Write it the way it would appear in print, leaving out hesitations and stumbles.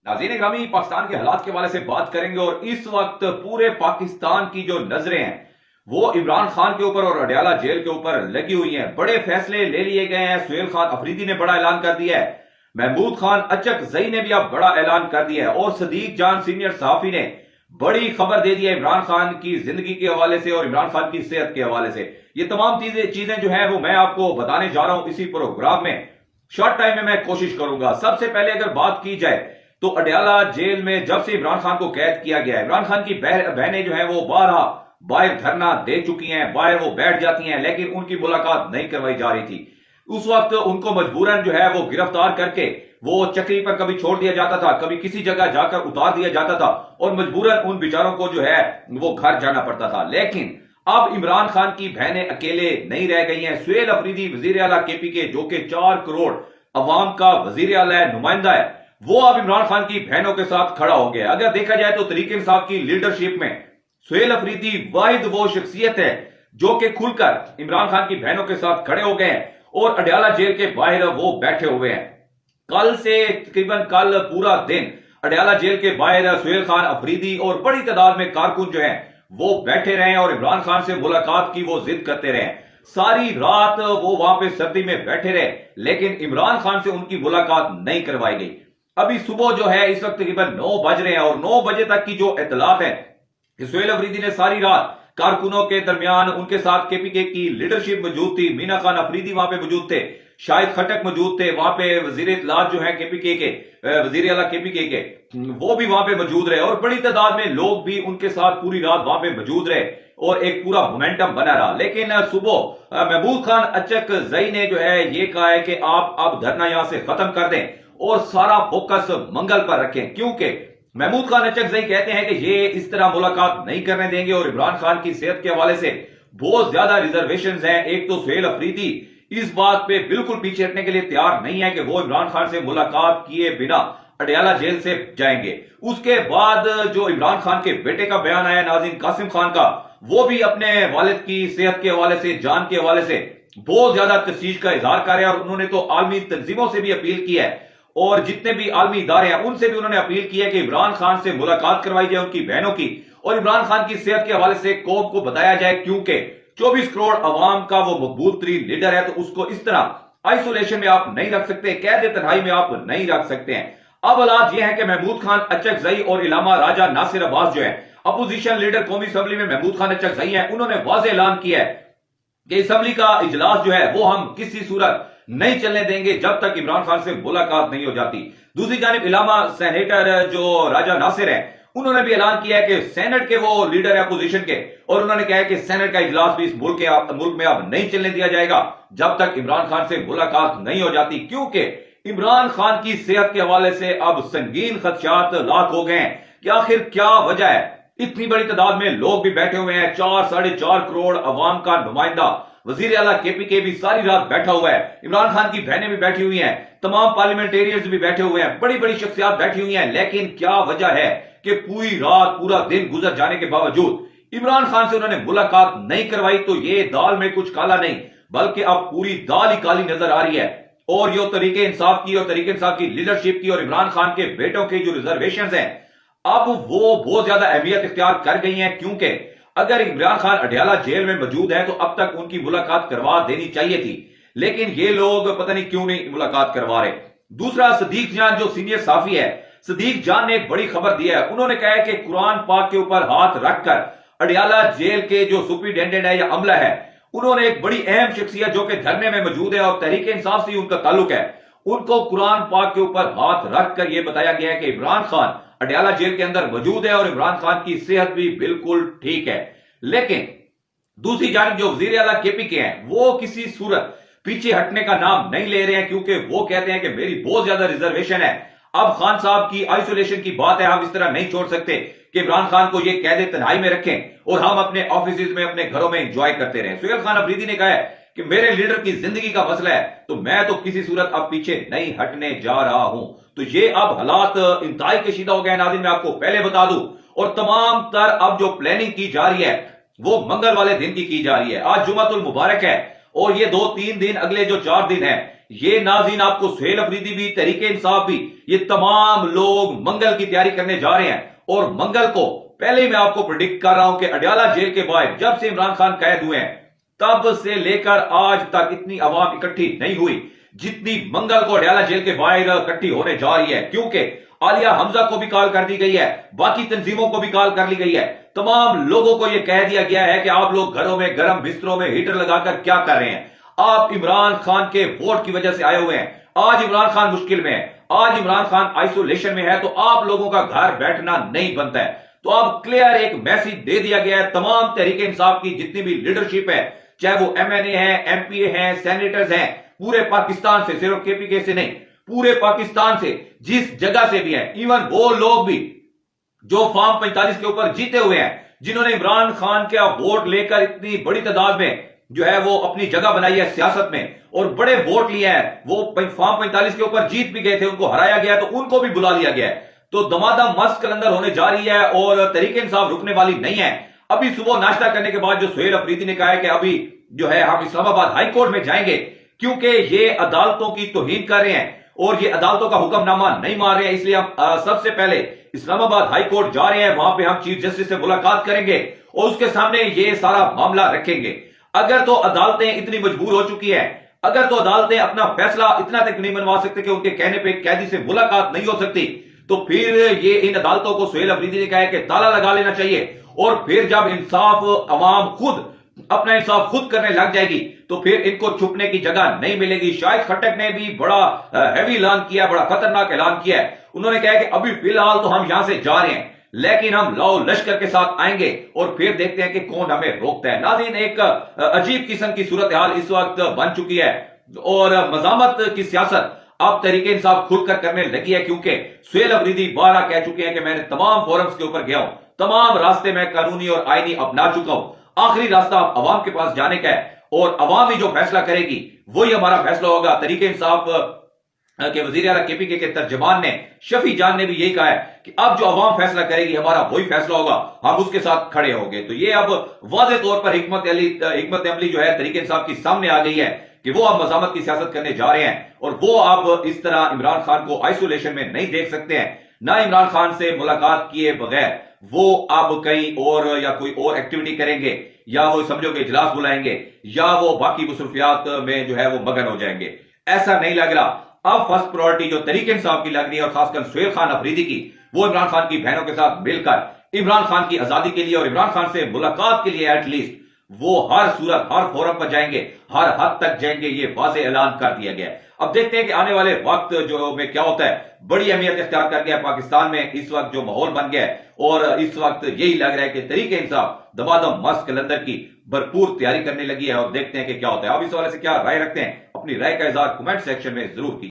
नाज़रीन ग्रामी, पाकिस्तान के हालात के हवाले से बात करेंगे और इस वक्त पूरे पाकिस्तान की जो नजरें हैं वो इमरान खान के ऊपर और अडयाला जेल के ऊपर लगी हुई हैं। बड़े फैसले ले लिए गए हैं। सुहेल खान अफरीदी ने बड़ा ऐलान कर दिया है, महमूद खान अचकजई ने भी अब बड़ा ऐलान कर दिया है और सदीक जान सीनियर सहाफी ने बड़ी खबर दे दी है इमरान खान की जिंदगी के हवाले से और इमरान खान की सेहत के हवाले से। ये तमाम चीजें जो है वो मैं आपको बताने जा रहा हूं इसी प्रोग्राम में। शॉर्ट टाइम में मैं कोशिश करूंगा। सबसे पहले अगर बात की जाए तो अडयाला जेल में जब से इमरान खान को कैद किया गया है, इमरान खान की बहनें जो हैं वो बाहर धरना दे चुकी हैं, बाहर वो बैठ जाती हैं, लेकिन उनकी मुलाकात नहीं करवाई जा रही थी। उस वक्त उनको मजबूरन जो है वो गिरफ्तार करके वो चक्री पर कभी छोड़ दिया जाता था, कभी किसी जगह जाकर उतार दिया जाता था और मजबूरन उन बेचारों को जो है वो घर जाना पड़ता था। लेकिन अब इमरान खान की बहनें अकेले नहीं रह गई हैं। सुहेल अफरीदी वजीर आला केपीके, जो कि 4 करोड़ अवाम का वजीर आला है, नुमाइंदा है, वो अब इमरान खान की बहनों के साथ खड़ा हो गया। अगर देखा जाए तो तरीके इंसाफ की लीडरशिप में सुहेल अफरीदी वाहिद वो शख्सियत है जो कि खुलकर इमरान खान की बहनों के साथ खड़े हो गए हैं और अडयाला जेल के बाहर वो बैठे हुए हैं। कल से तकरीबन कल पूरा दिन अडयाला जेल के बाहर सुहेल खान अफरीदी और बड़ी तादाद में कारकुन जो हैं वो बैठे रहे और इमरान खान से मुलाकात की वो जिद करते रहे। सारी रात वो वहां पे सर्दी में बैठे रहे, लेकिन इमरान खान से उनकी मुलाकात नहीं करवाई गई। अभी सुबह जो है इस वक्त तकरीबन 9 बज रहे हैं और 9 बजे तक की जो इतलात है कि सुहेल अफरीदी ने सारी रात कारकुनों के दरमियान, उनके साथ केपीके की लीडरशिप मौजूद थी, मीना खान अफरीदी वहां पे मौजूद थे, शाहिद खटक मौजूद थे, वहां पे वजीर इत्तलात जो है केपीके के वजीर आला केपीके के वो भी वहां पे मौजूद रहे और बड़ी तादाद में लोग भी उनके साथ पूरी रात वहां पे मौजूद रहे और एक पूरा मोमेंटम बना रहा। लेकिन सुबह महमूद खान अचकजई ने जो है ये कहा है कि आप अब धरना यहां से खत्म कर दें और सारा फोकस मंगल पर रखें, क्योंकि महमूद खान अचकजई कहते हैं कि ये इस तरह मुलाकात नहीं करने देंगे और इमरान खान की सेहत के हवाले से बहुत ज्यादा रिजर्वेशंस हैं। एक तो सुहेल अफरीदी इस बात पे बिल्कुल पीछे हटने के लिए तैयार नहीं है कि वो इमरान खान से मुलाकात किए बिना अडयाला जेल से जाएंगे। उसके बाद जो इमरान खान के बेटे का बयान आया नाज़रीन कासिम खान का, वो भी अपने वालिद की सेहत के हवाले से, जान के हवाले से बहुत ज्यादा तशवीश का इजहार कर रहे हैं और उन्होंने तो आलमी तंजीमों से भी अपील की है और जितने भी आलमी इदारे हैं उनसे भी उन्होंने अपील की है कि इमरान खान से मुलाकात करवाई जाए उनकी बहनों की और इमरान खान की सेहत के हवाले से कौम को बताया जाए, क्योंकि 24 करोड़ अवाम का वो मकबूल तरीन लीडर है, तो उसको इस तरह आइसोलेशन में आप नहीं रख सकते, कैद तन्हाई में आप नहीं रख सकते हैं। अब हालात ये है कि महमूद खान अचकजई और इलामा राजा नासिर अब्बास जो है अपोजिशन लीडर कौमी असेंबली में महमूद खान अचकजई है, उन्होंने वाज़ेह ऐलान किया है कि असेंबली का इजलास जो है वो हम किसी सूरत नहीं चलने देंगे जब तक इमरान खान से मुलाकात नहीं हो जाती। दूसरी जानिब इलामा सेनेटर जो राजा नासिर है, उन्होंने भी ऐलान किया है कि सेनेट के वो लीडर है अपोजिशन के और उन्होंने कहा है कि सेनेट का इजलास भी इस मुल्क में अब नहीं चलने दिया जाएगा जब तक इमरान खान से मुलाकात नहीं हो जाती, क्योंकि इमरान खान की सेहत के हवाले से अब संगीन खदशात लाक हो गए हैं कि आखिर क्या वजह है। इतनी बड़ी तादाद में लोग भी बैठे हुए हैं, 4-4.5 करोड़ अवाम का नुमाइंदा वजीर आला केपीके भी सारी रात बैठा हुआ है, इमरान खान की बहनें भी बैठी हुई हैं, तमाम पार्लियामेंटेरियंस भी बैठे हुए हैं, बड़ी बड़ी शख्सियात बैठी हुई हैं। लेकिन क्या वजह है कि पूरी रात पूरा दिन गुजर जाने के बावजूद इमरान खान से उन्होंने मुलाकात नहीं करवाई? तो ये दाल में कुछ काला नहीं बल्कि अब पूरी दाल ही काली नजर आ रही है और ये तरीके इंसाफ की लीडरशिप की और इमरान खान के बेटों की जो रिजर्वेशन है अब वो बहुत ज्यादा अहमियत इख्तियार कर गई है, क्योंकि अगर इमरान खान अडयाला जेल में मौजूद है तो अब तक उनकी मुलाकात करवा देनी चाहिए थी, लेकिन ये लोग पता नहीं क्यों नहीं मुलाकात करवा रहे। दूसरा, सदीक जान जो सीनियर साफी है, सदीक जान ने एक बड़ी खबर दी है। उन्होंने कहा है कि कुरान पाक के ऊपर हाथ रखकर अडयाला जेल के जो सुपरिटेंडेंट है या अमला है, उन्होंने एक बड़ी अहम शख्सियत जो कि धरने में मौजूद है और तहरीक इंसाफ से उनका ताल्लुक है, उनको कुरान पाक के ऊपर हाथ रखकर यह बताया गया है कि इमरान खान अडयाला जेल के अंदर मौजूद है और इमरान खान की सेहत भी बिल्कुल ठीक है। लेकिन दूसरी जानिब जो वजीर आला केपीके हैं वो किसी सूरत पीछे हटने का नाम नहीं ले रहे हैं, क्योंकि वो कहते हैं कि मेरी बहुत ज्यादा रिजर्वेशन है। अब खान साहब की आइसोलेशन की बात है, हम इस तरह नहीं छोड़ सकते कि इमरान खान को ये कैद तन्हाई में रखें और हम अपने ऑफिस में अपने घरों में एंजॉय करते रहें। सुहेल खान अफरीदी ने कहा है कि मेरे लीडर की जिंदगी का मसला है तो मैं तो किसी सूरत अब पीछे नहीं हटने जा रहा हूं। तो ये अब हालात इंतहाई कशीदा हो गए नाज़रीन, मैं आपको पहले बता दूं। और तमाम तर अब जो प्लानिंग की जा रही है वो मंगल वाले दिन की जा रही है। आज जुमातुल मुबारक है और ये 2-3 दिन, अगले जो 4 दिन है, یہ ناظرین آپ کو سہیل افریدی بھی، تحریک انصاف بھی، یہ تمام لوگ منگل کی تیاری کرنے جا رہے ہیں، اور منگل کو پہلے ہی میں آپ کو پریڈکٹ کر رہا ہوں کہ اڈیالہ جیل کے باہر جب سے عمران خان قید ہوئے ہیں تب سے لے کر آج تک اتنی عوام اکٹھی نہیں ہوئی جتنی منگل کو اڈیالہ جیل کے باہر اکٹھی ہونے جا رہی ہے، کیونکہ عالیہ حمزہ کو بھی کال کر دی گئی ہے، باقی تنظیموں کو بھی کال کر لی گئی ہے، تمام لوگوں کو یہ کہہ دیا گیا ہے کہ آپ لوگ گھروں میں گرم بستروں میں ہیٹر لگا کر کیا کر رہے ہیں؟ آپ عمران خان کے ووٹ کی وجہ سے آئے ہوئے ہیں، آج عمران خان مشکل میں ہے، آج عمران خان آئسولیشن میں ہے، تو آپ لوگوں کا گھر بیٹھنا نہیں بنتا ہے۔ تو اب کلیئر ایک میسج دے دیا گیا ہے تمام تحریک انصاف کی جتنی بھی لیڈرشپ ہے، چاہے وہ ایم این اے ہیں، ایم پی اے ہیں، سینیٹرز ہیں، پورے پاکستان سے، صرف کے پی کے سے نہیں، پورے پاکستان سے جس جگہ سے بھی ہیں، ایون وہ لوگ بھی جو فارم 45 کے اوپر جیتے ہوئے ہیں، جنہوں نے عمران خان کا ووٹ لے کر اتنی بڑی تعداد میں جو ہے وہ اپنی جگہ بنائی ہے سیاست میں اور بڑے ووٹ لیے ہیں، وہ فارم 45 کے اوپر جیت بھی گئے تھے، ان کو ہرایا گیا تو ان کو بھی بلا لیا گیا ہے۔ تو دمادم مست کلندر ہونے جا رہی ہے اور تحریک انصاف رکنے والی نہیں ہے۔ ابھی صبح ناشتہ کرنے کے بعد جو سہیل افریدی نے کہا ہے کہ ابھی جو ہے ہم اسلام آباد ہائی کورٹ میں جائیں گے، کیونکہ یہ عدالتوں کی توہین کر رہے ہیں اور یہ عدالتوں کا حکم نامہ نہیں مان رہے ہیں، اس لیے ہم سب سے پہلے اسلام آباد ہائی کورٹ جا رہے ہیں، وہاں پہ ہم چیف جسٹس سے ملاقات کریں گے اور اس کے سامنے یہ سارا معاملہ رکھیں گے۔ اگر تو عدالتیں اتنی مجبور ہو چکی ہیں، اگر تو عدالتیں اپنا فیصلہ اتنا تک نہیں منوا سکتے کہ ان کے کہنے پہ قیدی سے ملاقات نہیں ہو سکتی، تو پھر یہ ان عدالتوں کو سہیل افریدی نے کہا ہے کہ تالا لگا لینا چاہیے، اور پھر جب انصاف عوام خود اپنا انصاف خود کرنے لگ جائے گی تو پھر ان کو چھپنے کی جگہ نہیں ملے گی۔ شاہد خٹک نے بھی بڑا ہیوی اعلان کیا، بڑا خطرناک اعلان کیا ہے، انہوں نے کہا کہ ابھی فی الحال تو ہم یہاں سے جا رہے ہیں، لیکن ہم لاؤ لشکر کے ساتھ آئیں گے اور پھر دیکھتے ہیں کہ کون ہمیں روکتا ہے۔ ناظرین، ایک عجیب قسم کی صورتحال اس وقت بن چکی ہے اور مزاحمت کی سیاست اب تحریک انصاف کھل کر کرنے لگی ہے، کیونکہ سہیل افریدی بارہ کہہ چکے ہیں کہ میں نے تمام فورمز کے اوپر گیا ہوں، تمام راستے میں قانونی اور آئینی اپنا چکا ہوں، آخری راستہ عوام کے پاس جانے کا ہے اور عوام ہی جو فیصلہ کرے گی وہی ہمارا فیصلہ ہوگا۔ تحریک انصاف کے وزیر اعلیٰ کے پی کے ترجمان نے، شفیع جان نے بھی یہی کہا ہے کہ اب جو عوام فیصلہ کرے گی ہمارا وہی فیصلہ ہوگا، ہم اس کے ساتھ کھڑے ہوں گے۔ تو یہ اب واضح طور پر حکمت عملی جو ہے تحریک انصاف کی سامنے آ گئی ہے کہ وہ اب مزاحمت کی سیاست کرنے جا رہے ہیں اور وہ اب اس طرح عمران خان کو آئسولیشن میں نہیں دیکھ سکتے ہیں، نہ عمران خان سے ملاقات کیے بغیر وہ اب کہیں اور یا کوئی اور ایکٹیویٹی کریں گے، یا وہ سمجھو کہ اجلاس بلائیں گے، یا وہ باقی مصروفیات میں جو ہے وہ مگن ہو جائیں گے۔ ایسا نہیں لگ رہا۔ اب فرسٹ پرائورٹی جو تحریک انصاف کی لگ رہی ہے اور خاص کر سہیل خان افریدی کی، وہ عمران خان کی بہنوں کے ساتھ مل کر عمران خان کی آزادی کے لیے اور عمران خان سے ملاقات کے لیے ایٹ لیسٹ وہ ہر صورت ہر فورم پر جائیں گے، ہر حد تک جائیں گے، یہ واضح اعلان کر دیا گیا ہے۔ اب دیکھتے ہیں کہ آنے والے وقت جو میں کیا ہوتا ہے۔ بڑی اہمیت اختیار کر گیا پاکستان میں اس وقت جو ماحول بن گیا ہے، اور اس وقت یہی لگ رہا ہے کہ تحریک انصاف دمادم مست کلندر کی بھرپور تیاری کرنے لگی ہے، اور دیکھتے ہیں کہ کیا ہوتا ہے۔ آپ اس حوالے سے کیا رائے رکھتے ہیں؟ اپنی رائے کا اظہار کمنٹ سیکشن میں ضرور کیجیے۔